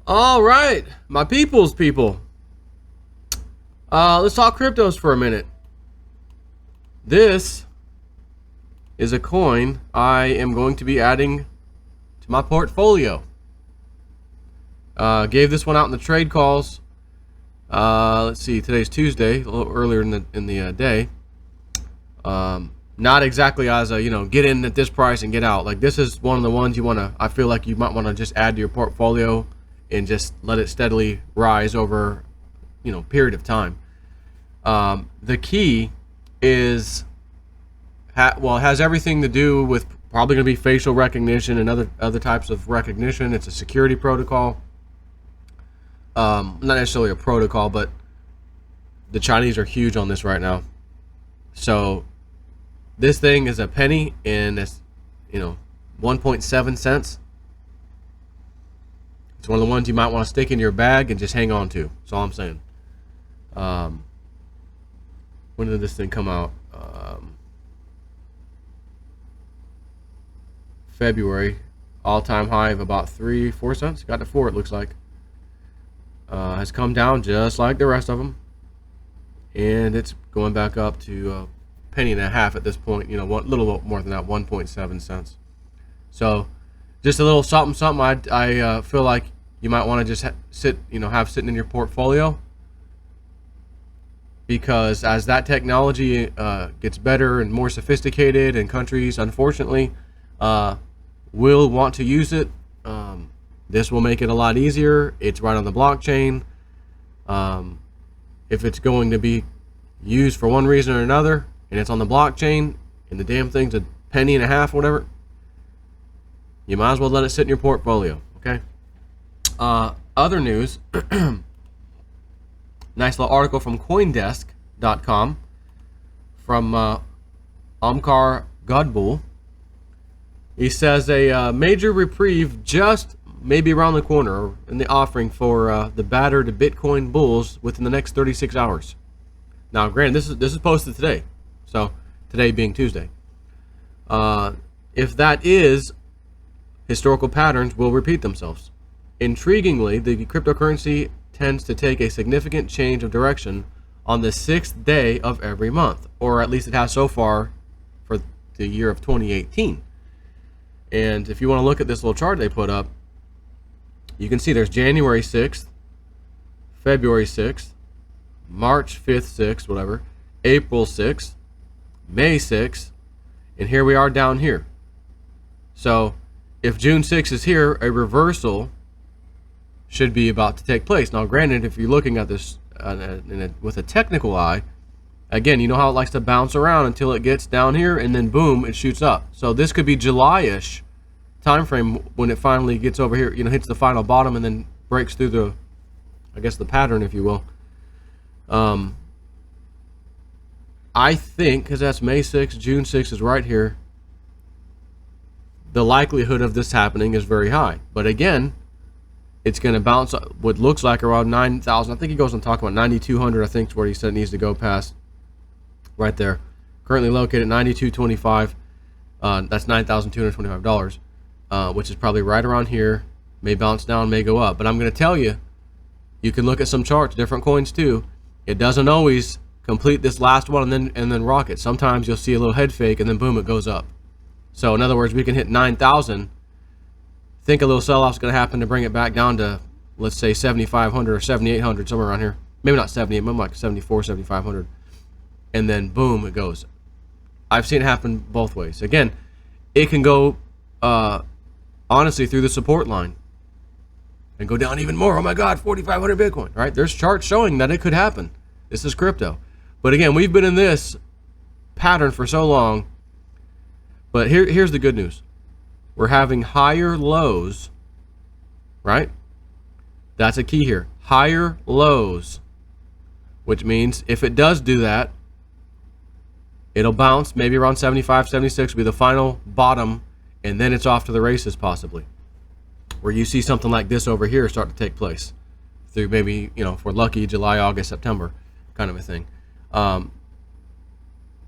All right, my people. Let's talk cryptos for a minute. This is a coin I am going to be adding to my portfolio. Gave this one out in the trade calls. Let's see, today's Tuesday, a little earlier in the day. Not exactly as a get in at this price and get out. Like, this is one of the ones I feel like you might want to just add to your portfolio and just let it steadily rise over period of time. The key is it has everything to do with probably going to be facial recognition and other types of recognition. It's a security protocol. Not necessarily a protocol, but the Chinese are huge on this right now. So this thing is a penny, and it's 1.7 cents. It's one of the ones you might want to stick in your bag and just hang on to. That's all I'm saying. When did this thing come out? February. All-time high of about 3-4 cents. Got to 4, it looks like. Has come down just like the rest of them, and it's going back up to a penny and a half at this point. A little more than that, 1.7 cents. So just a little something I feel like you might want to just have sitting in your portfolio, because as that technology gets better and more sophisticated, and countries unfortunately will want to use it, this will make it a lot easier. It's right on the blockchain. If it's going to be used for one reason or another, and it's on the blockchain, and the damn thing's a penny and a half, whatever, you might as well let it sit in your portfolio. Okay. Other news. Nice little article from CoinDesk.com from Omkar Godbul. He says a major reprieve just maybe around the corner in the offering for the battered Bitcoin bulls within the next 36 hours. Now, granted, this is posted today, so today being Tuesday. If that is, historical patterns will repeat themselves. Intriguingly, the cryptocurrency tends to take a significant change of direction on the 6th day of every month, or at least it has so far for the year of 2018. And if you want to look at this little chart they put up, you can see there's January 6th, February 6th, March 5th, 6th, whatever, April 6th, May 6th, and here we are down here. So if June 6th is here, a reversal should be about to take place. Now, granted, if you're looking at this with a technical eye, again, you know how it likes to bounce around until it gets down here, and then boom, it shoots up. So this could be July-ish time frame when it finally gets over here, hits the final bottom and then breaks through the pattern, if you will. I think, because that's May 6th, June 6th is right here, the likelihood of this happening is very high. But again, it's going to bounce what looks like around 9,000. I think he goes on talking about 9,200. I think is where he said it needs to go past. Right there, currently located at 92.25. That's $9,225, which is probably right around here. May bounce down, may go up. But I'm going to tell you, you can look at some charts, different coins too. It doesn't always complete this last one and then rock it. Sometimes you'll see a little head fake and then boom, it goes up. So in other words, we can hit 9,000. Think a little sell-off is going to happen to bring it back down to, let's say, 7,500 or 7,800, somewhere around here. Maybe not 78, maybe like 74, 7,500. And then boom, it goes. I've seen it happen both ways. Again, it can go honestly through the support line and go down even more. Oh my God, 4,500 Bitcoin, right? There's charts showing that it could happen. This is crypto. But again, we've been in this pattern for so long. But here's the good news. We're having higher lows, right? That's a key here. Higher lows, which means if it does do that, it'll bounce maybe around 75, 76 will be the final bottom, and then it's off to the races possibly. Where you see something like this over here start to take place through maybe, if we're lucky, July, August, September kind of a thing.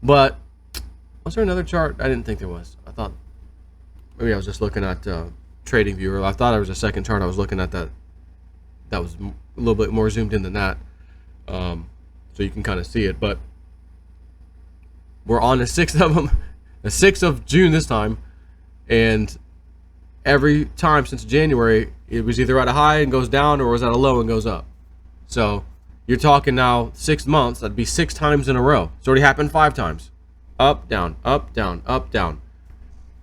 But was there another chart? I didn't think there was. I thought maybe I was just looking at TradingViewer. I thought there was a second chart I was looking at that that was a little bit more zoomed in than that, so you can kind of see it. But we're on the 6th of them, the 6th of June this time, and every time since January, it was either at a high and goes down, or was at a low and goes up. So you're talking now 6 months. That'd be 6 times in a row. It's already happened 5 times. Up, down, up, down, up, down.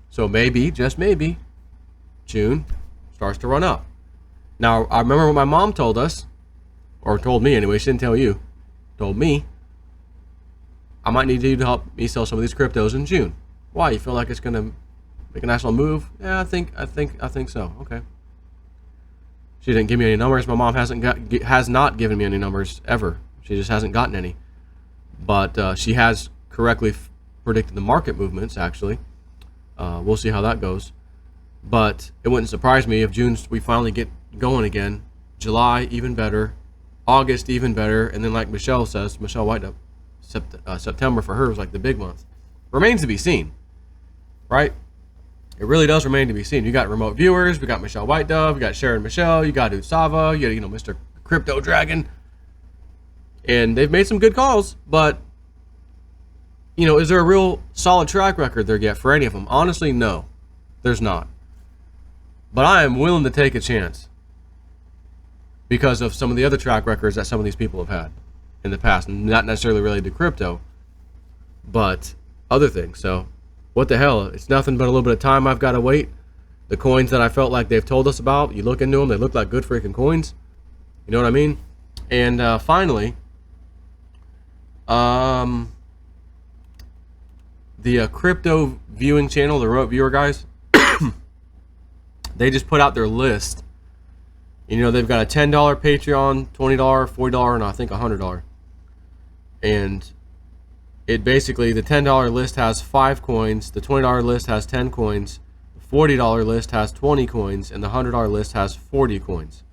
So maybe, just maybe, June starts to run up. Now, I remember what my mom told us, or told me anyway. She didn't tell you. Told me, I might need you to help me sell some of these cryptos in June. Why? You feel like it's gonna make a nice little move? Yeah, I think so. Okay. She didn't give me any numbers. My mom has not given me any numbers ever. She just hasn't gotten any. But she has correctly predicted the market movements. Actually, we'll see how that goes. But it wouldn't surprise me if June we finally get going again. July even better, August even better, and then like Michelle White, September for her was like the big month. Remains to be seen, right? It really does remain to be seen. You got remote viewers, we got Michelle White Dove, you got Sharon Michelle, you got Utsava, you got Mr. Crypto Dragon, and they've made some good calls. But is there a real solid track record there yet for any of them? Honestly, no, there's not. But I am willing to take a chance because of some of the other track records that some of these people have had in the past, not necessarily related to crypto, but other things. So what the hell? It's nothing but a little bit of time I've got to wait. The coins that I felt like they've told us about, you look into them, they look like good freaking coins. You know what I mean? And finally, the crypto viewing channel, the remote viewer guys, they just put out their list. They've got a $10 Patreon, $20, $40, and I think $100. And it basically, the $10 list has 5 coins, the $20 list has 10 coins, the $40 list has 20 coins, and the $100 list has 40 coins.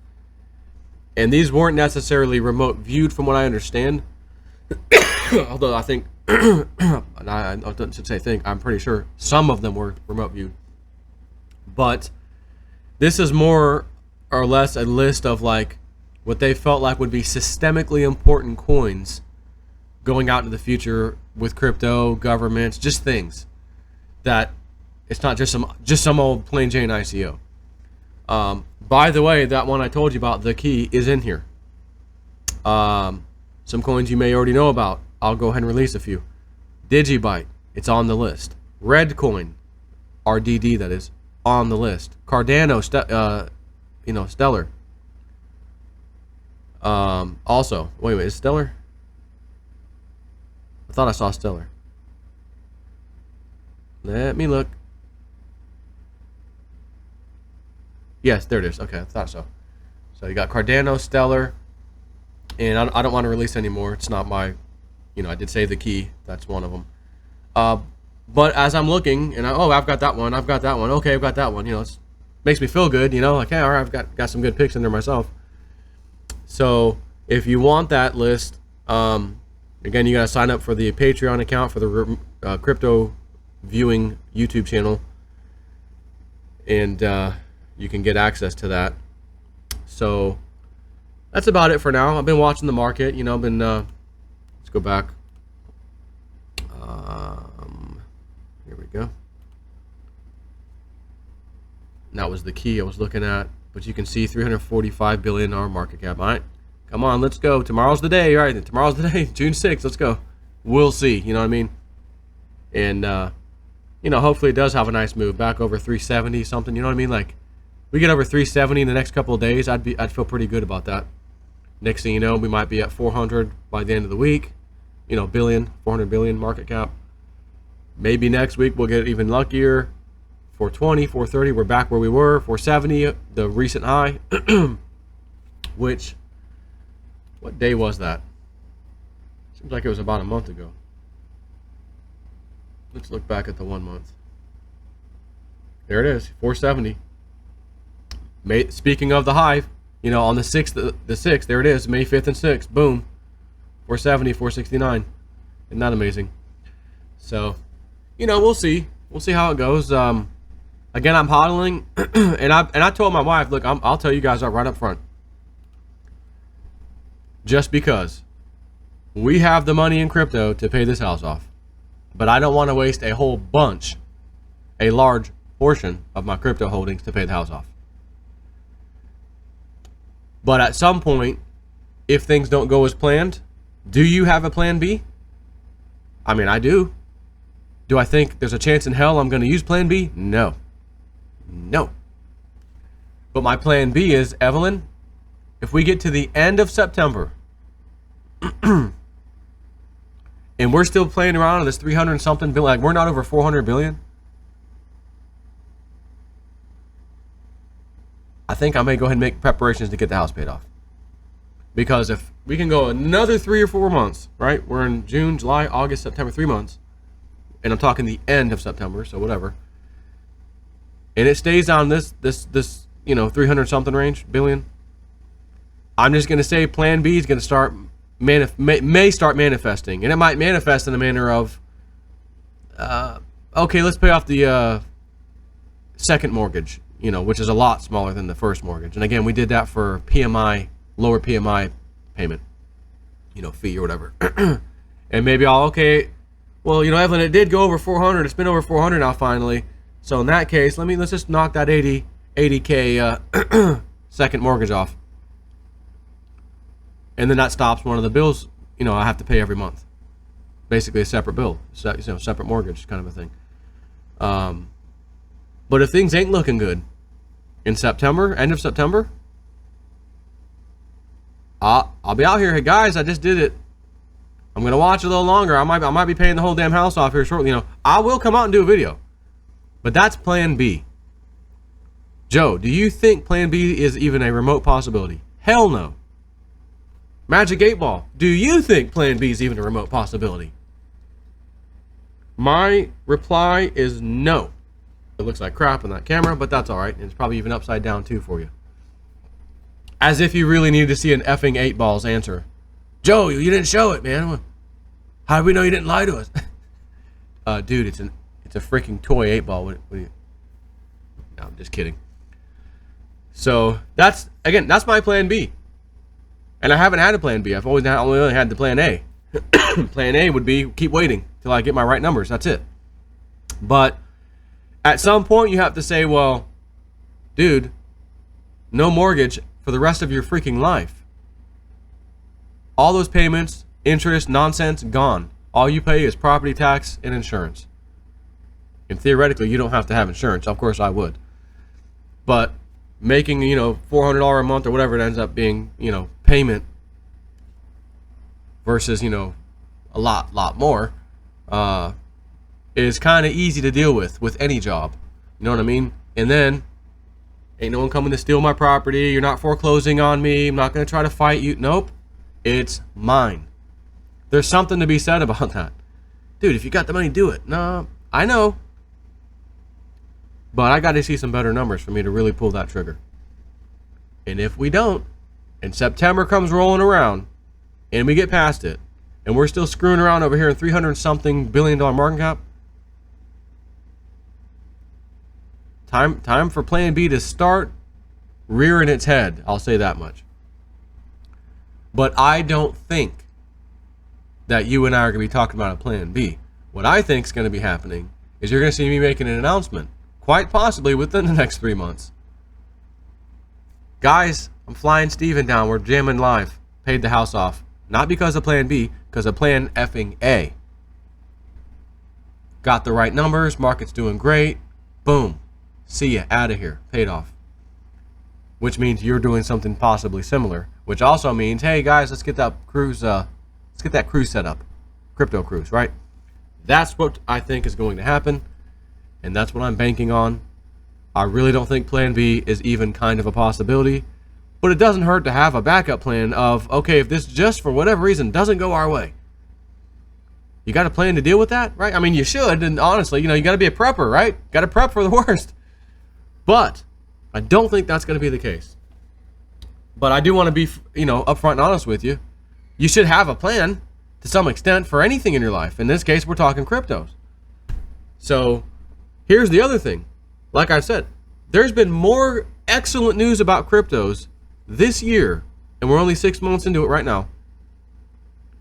And these weren't necessarily remote viewed from what I understand. Although I think, I should say think, I'm pretty sure some of them were remote viewed. But this is more or less a list of like what they felt like would be systemically important coins going out into the future with crypto, governments, just things that it's not just some old plain Jane ICO. By the way, that one I told you about, the key, is in here. Some coins you may already know about. I'll go ahead and release a few. Digibyte, it's on the list. Redcoin, RDD that is, on the list. Cardano, Stellar. Also, wait a minute, is Stellar? I thought I saw Stellar. Let me look. Yes, there it is. Okay, I thought so. So you got Cardano, Stellar, and I don't want to release any more. It's not my, I did save the key. That's one of them. But as I'm looking, and I've got that one. I've got that one. Okay, I've got that one. It makes me feel good. Like, hey, all right, I've got some good picks in there myself. So if you want that list, again, you got to sign up for the Patreon account for the crypto viewing YouTube channel, and you can get access to that. So that's about it for now. I've been watching the market. I've been let's go back. Here we go. And that was the key I was looking at. But you can see $345 billion market cap. All right, come on, let's go. Tomorrow's the day, right? Tomorrow's the day, June 6th. Let's go. We'll see. You know what I mean? And hopefully it does have a nice move back over 370 something. You know what I mean? Like, we get over 370 in the next couple of days, I'd feel pretty good about that. Next thing you know, we might be at 400 by the end of the week. 400 billion market cap. Maybe next week we'll get even luckier. 420, 430, we're back where we were. 470, the recent high. Which, what day was that? Seems like it was about a month ago. Let's look back at the 1 month. There it is, 470. Speaking of the high, on the 6th, there it is, May 5th and 6th, boom. 470, 469. Isn't that amazing? So, we'll see. We'll see how it goes. Again, I'm hodling, and I told my wife, look, I'll tell you guys right up front. just because we have the money in crypto to pay this house off. But I don't want to waste a whole bunch, a large portion of my crypto holdings to pay the house off. But at some point, if things don't go as planned, do you have a plan B? I mean, I do. Do I think there's a chance in hell I'm going to use plan B? No. No. But my plan B is, Evelyn, if we get to the end of September and we're still playing around on this 300 something billion, like we're not over 400 billion, I think I may go ahead and make preparations to get the house paid off. Because if we can go another 3 or 4 months, right? We're in June, July, August, September, 3 months. And I'm talking the end of September, so whatever. And it stays on this 300 something range, billion. I'm just going to say plan B is going to start, may start manifesting. And it might manifest in a manner of, okay, let's pay off the second mortgage, which is a lot smaller than the first mortgage. And again, we did that for PMI, lower PMI payment, fee or whatever. And maybe Evelyn, it did go over 400. It's been over 400 now finally. So in that case, let's just knock that 80K second mortgage off. And then that stops one of the bills, I have to pay every month. Basically a separate bill, separate mortgage kind of a thing. But if things ain't looking good in September, end of September, I'll be out here. Hey guys, I just did it. I'm gonna watch a little longer. I might be paying the whole damn house off here shortly. I will come out and do a video. But that's plan B. Joe, do you think plan B is even a remote possibility? Hell no. Magic 8 Ball, do you think plan B is even a remote possibility? My reply is no. It looks like crap on that camera, but that's all right. It's probably even upside down too for you. As if you really needed to see an effing 8 Balls answer. Joe, you didn't show it, man. How do we know you didn't lie to us? Dude, it's a freaking toy 8 Ball. No, I'm just kidding. So that's my plan B. And I haven't had a plan B. I've only had the plan A. Plan A would be keep waiting till I get my right numbers. That's it. But at some point you have to say, well, dude, no mortgage for the rest of your freaking life. All those payments, interest, nonsense, gone. All you pay is property tax and insurance. And theoretically, you don't have to have insurance. Of course, I would. But making, $400 a month or whatever it ends up being, payment versus, a lot more, is kind of easy to deal with any job. You know what I mean? And then, ain't no one coming to steal my property. You're not foreclosing on me. I'm not going to try to fight you. Nope. It's mine. There's something to be said about that. Dude, if you got the money, do it. No, I know. But I got to see some better numbers for me to really pull that trigger. And if we don't, and September comes rolling around, and we get past it, and we're still screwing around over here in $300-something billion market cap, time for plan B to start rearing its head. I'll say that much. But I don't think that you and I are going to be talking about a plan B. What I think is going to be happening is you're going to see me making an announcement, quite possibly within the next 3 months. Guys, I'm flying Steven down. We're jamming live. Paid the house off. Not because of plan B, because of plan effing A. Got the right numbers. Market's doing great. Boom. See ya. Out of here. Paid off. Which means you're doing something possibly similar. Which also means, hey guys, let's get that cruise set up. Crypto cruise, right? That's what I think is going to happen. And that's what I'm banking on. I really don't think plan B is even kind of a possibility. But it doesn't hurt to have a backup plan of, okay, if this just for whatever reason doesn't go our way, you got a plan to deal with that, right? I mean, you should, and honestly, you got to be a prepper, right? Got to prep for the worst. But I don't think that's going to be the case. But I do want to be, upfront and honest with you. You should have a plan to some extent for anything in your life. In this case, we're talking cryptos. So here's the other thing. Like I said, there's been more excellent news about cryptos this year and we're only 6 months into it right now,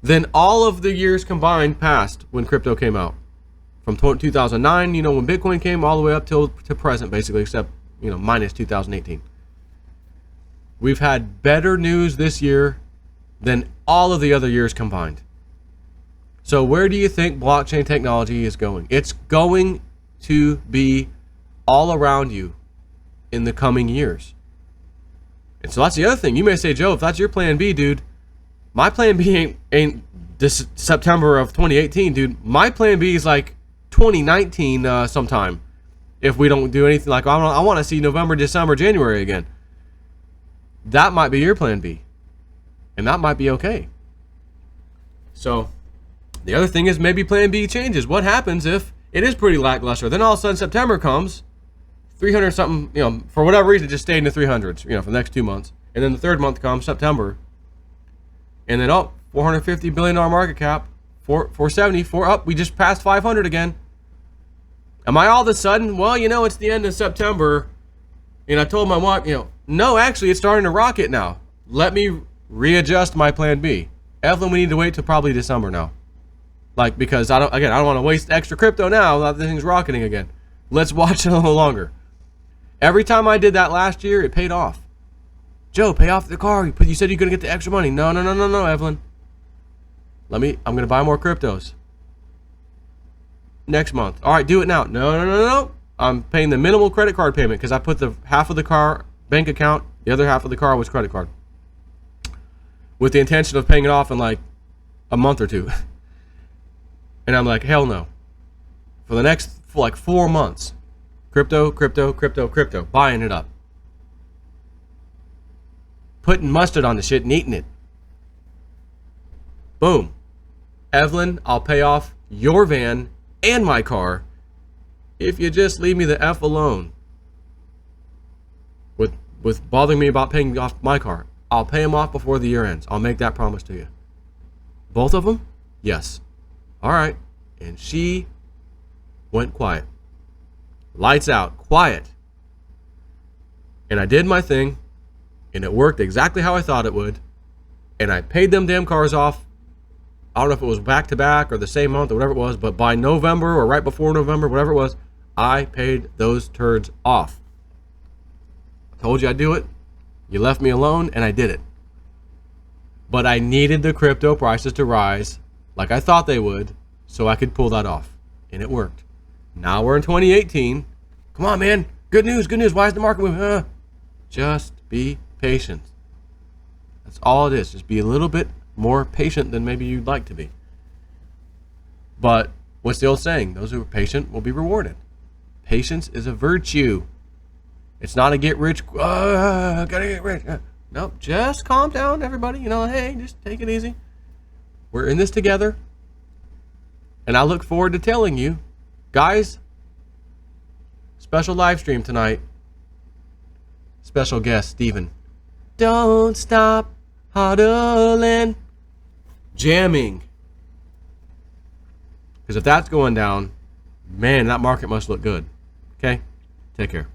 than all of the years combined past when crypto came out. From 2009, when Bitcoin came, all the way up to present, basically, except, minus 2018. We've had better news this year than all of the other years combined. So where do you think blockchain technology is going? It's going to be all around you in the coming years. And so that's the other thing. You may say, Joe, if that's your plan B, dude, my plan B ain't this September of 2018, dude. My plan B is like 2019 sometime. If we don't do anything, like I want to see November, December, January again. That might be your plan B. And that might be okay. So the other thing is maybe plan B changes. What happens if it is pretty lackluster? Then all of a sudden September comes, 300 something, for whatever reason, it just stayed in the 300s, for the next 2 months. And then the third month comes, September. And then, $450 billion market cap, 470, up, we just passed 500 again. Am I all of a sudden, it's the end of September, and I told my wife, no, actually, it's starting to rocket now. Let me readjust my plan B. Evelyn, we need to wait till probably December now. Because I don't want to waste extra crypto now that the thing's rocketing again. Let's watch it a little longer. Every time I did that last year, it paid off. Joe, pay off the car. You said you're going to get the extra money. No, Evelyn. I'm going to buy more cryptos. Next month. All right, do it now. No. I'm paying the minimal credit card payment because I put the half of the car bank account, the other half of the car was credit card. With the intention of paying it off in like a month or two. And I'm like, hell no. For the next 4 months, crypto, buying it up. Putting mustard on the shit and eating it. Boom. Evelyn, I'll pay off your van and my car if you just leave me the F alone. With bothering me about paying off my car. I'll pay them off before the year ends. I'll make that promise to you. Both of them? Yes. All right. And she went quiet. Lights out. Quiet. And I did my thing. And it worked exactly how I thought it would. And I paid them damn cars off. I don't know if it was back to back or the same month or whatever it was. But by November or right before November, whatever it was, I paid those turds off. I told you I'd do it. You left me alone, and I did it. But I needed the crypto prices to rise like I thought they would so I could pull that off. And it worked. Now we're in 2018. Come on, man. Good news. Why is the market moving? Just be patient. That's all it is. Just be a little bit more patient than maybe you'd like to be. But what's the old saying? Those who are patient will be rewarded. Patience is a virtue. It's not a get rich, gotta get rich. Nope, just calm down, everybody. Hey, just take it easy. We're in this together. And I look forward to telling you, guys, special live stream tonight. Special guest, Steven. Don't stop hodling. Jamming. Because if that's going down, man, that market must look good. Okay? Take care.